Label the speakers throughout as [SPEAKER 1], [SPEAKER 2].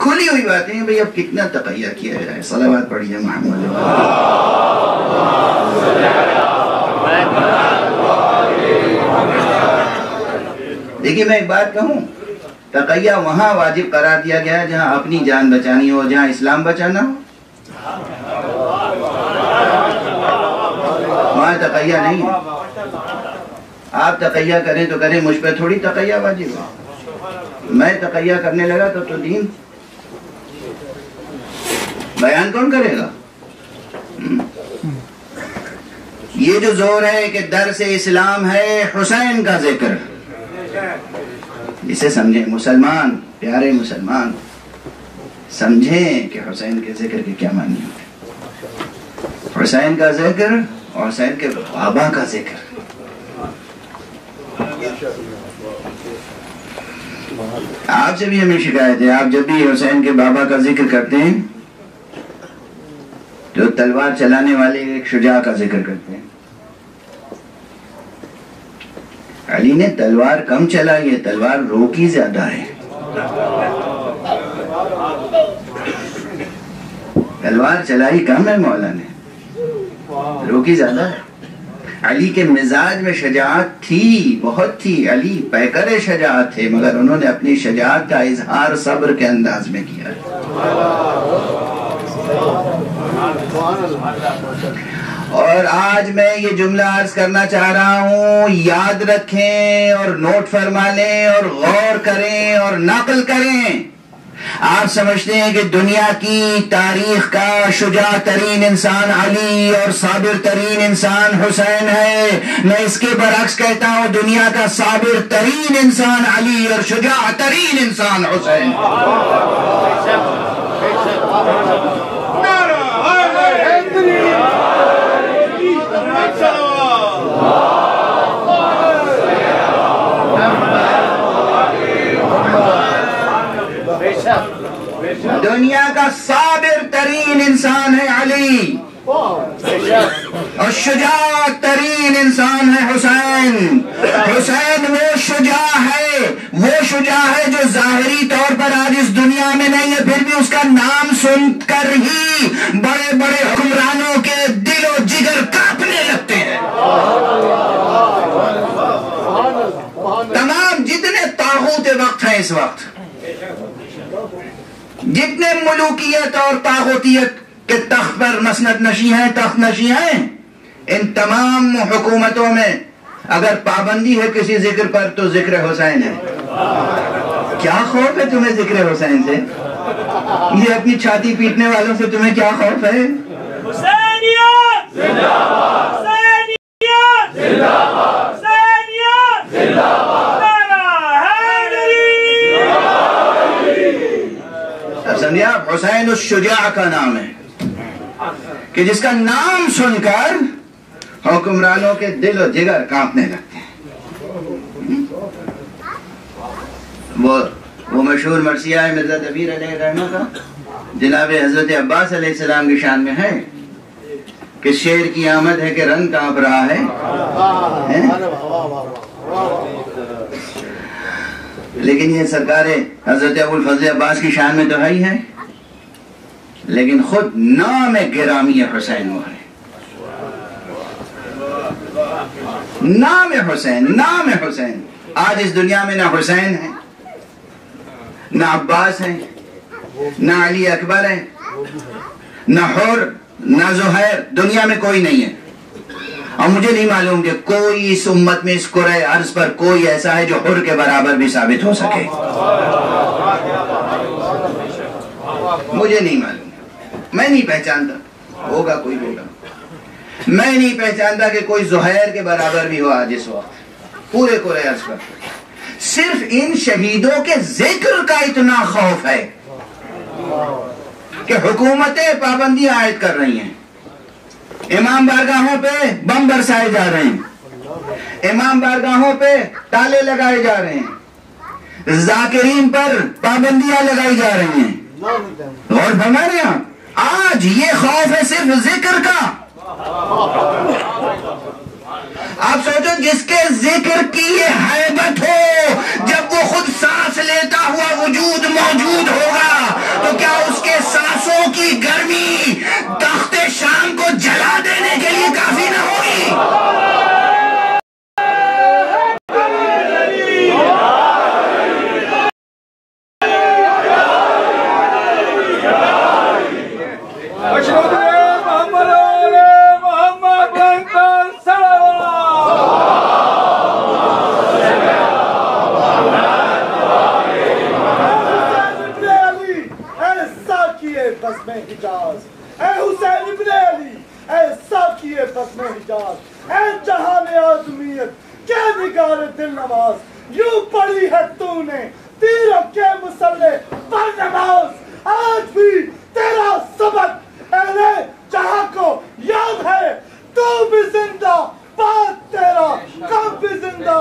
[SPEAKER 1] کھلی ہوئی باتیں ہیں. بھئی اب کتنا تقیہ کیا جائے؟ صلوات پڑھیے محمد. دیکھیے میں ایک بات کہوں، تقیہ وہاں واجب قرار دیا گیا ہے جہاں اپنی جان بچانی ہو، جہاں اسلام بچانا ہو. وہاں تقیہ نہیں ہے. آپ تقیہ کریں تو کریں، مجھ پہ تھوڑی تقیہ واجب ہے. میں تقیہ کرنے لگا تو دین بیان کون کرے گا؟ یہ جو زور ہے کہ درس اسلام ہے حسین کا ذکر، اسے سمجھیں مسلمان، پیارے مسلمان سمجھیں کہ حسین کے ذکر کے کیا معنی ہوتے. حسین کا ذکر اور حسین کے بابا کا ذکر. آپ سے بھی ہمیں شکایت ہے، آپ جب بھی حسین کے بابا کا ذکر کرتے ہیں تو تلوار چلانے والے ایک شجاع کا ذکر کرتے ہیں. علی نے تلوار کم چلائی ہے، تلوار روکی زیادہ ہے. تلوار چلائی کم ہے مولا نے، روکی زیادہ ہے. علی کے مزاج میں شجاعت تھی، بہت تھی. علی پیکر شجاعت تھے، مگر انہوں نے اپنی شجاعت کا اظہار صبر کے انداز میں کیا. اور آج میں یہ جملہ عرض کرنا چاہ رہا ہوں، یاد رکھیں اور نوٹ فرما لیں اور غور کریں اور نقل کریں. آپ سمجھتے ہیں کہ دنیا کی تاریخ کا شجاع ترین انسان علی اور صابر ترین انسان حسین ہے. میں اس کے برعکس کہتا ہوں، دنیا کا صابر ترین انسان علی اور شجاع ترین انسان حسین. دنیا کا صابر ترین انسان ہے علی اور شجاع ترین انسان ہے حسین. حسین وہ شجاع ہے جو ظاہری طور پر آج اس دنیا میں نہیں ہے، پھر بھی اس کا نام سن کر ہی بڑے بڑے حکمرانوں کے دل و جگر کانپنے لگتے ہیں. تمام جتنے طاغوت وقت ہیں اس وقت، جتنے ملوکیت اور طاغوتیت کے تخت پر مسند نشی ہیں، تخت نشی ہیں، ان تمام حکومتوں میں اگر پابندی ہے کسی ذکر پر تو ذکر حسین ہے. کیا خوف ہے تمہیں ذکر حسین سے؟ یہ اپنی چھاتی پیٹنے والوں سے تمہیں کیا خوف ہے؟ حسینیت زندہ باد، حسینیت زندہ باد، حسینیت زندہ باد. سمجھے آپ؟ حسین الشجاع کا نام ہے کہ جس کا نام سن کر حکمرانوں کے دل و جگر کانپنے لگتے ہیں. وہ مشہور مرثیہ ہے مرزا دبیر علیہ رحمہ کا، جناب حضرت عباس علیہ السلام کی شان میں ہے کہ شیر کی آمد ہے کہ رنگ کانپ رہا ہے. لیکن یہ سرکار حضرت ابوالفضل عباس کی شان میں تو ہے ہی ہے، لیکن خود نام گرامی حسین وہ ہے. نام حسین. آج اس دنیا میں نہ حسین ہے، نہ عباس ہے، نہ علی اکبر ہے، نہ حر، نہ زہیر. دنیا میں کوئی نہیں ہے. اور مجھے نہیں معلوم کہ کوئی اس امت میں اس کرۂ ارض پر کوئی ایسا ہے جو حر کے برابر بھی ثابت ہو سکے. مجھے نہیں معلوم، میں نہیں پہچانتا. ہوگا کوئی ہوگا، میں نہیں پہچانتا کہ کوئی زہیر کے برابر بھی ہو آج اس وقت پورے کرۂ ارض پر. صرف ان شہیدوں کے ذکر کا اتنا خوف ہے کہ حکومتیں پابندیاں عائد کر رہی ہیں، امام بارگاہوں پہ بم برسائے جا رہے ہیں، امام بارگاہوں پہ تالے لگائے جا رہے ہیں، ذاکرین پر پابندیاں لگائی جا رہی ہیں. اور فرمائے ہیں آج یہ خوف ہے صرف ذکر کا. آپ سوچو جس کے ذکر کی یہ ہیبت ہو، جب وہ خود سانس لیتا ہوا وجود موجود ہوگا تو
[SPEAKER 2] ساقیے بزم حجاز، اے حسین ابن علی، اے ساقیے بزم حجاز، اے جہان آدمیت کے نگار دل نواز، یوں پڑھی ہے تو نے تیروں کے مسلح پر نماز، آج بھی تیرا سبق اہلِ جہاں کو یاد ہے، تو بھی زندہ بات تیرا کم بھی زندہ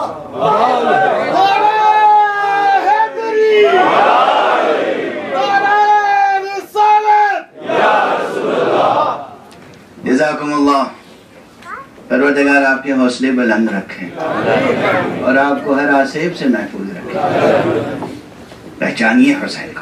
[SPEAKER 1] جزاکم اللہ. پروردگار آپ کے حوصلے بلند رکھیں اور آپ کو ہر آسیب سے محفوظ رکھیں. پہچانیے حسین کو.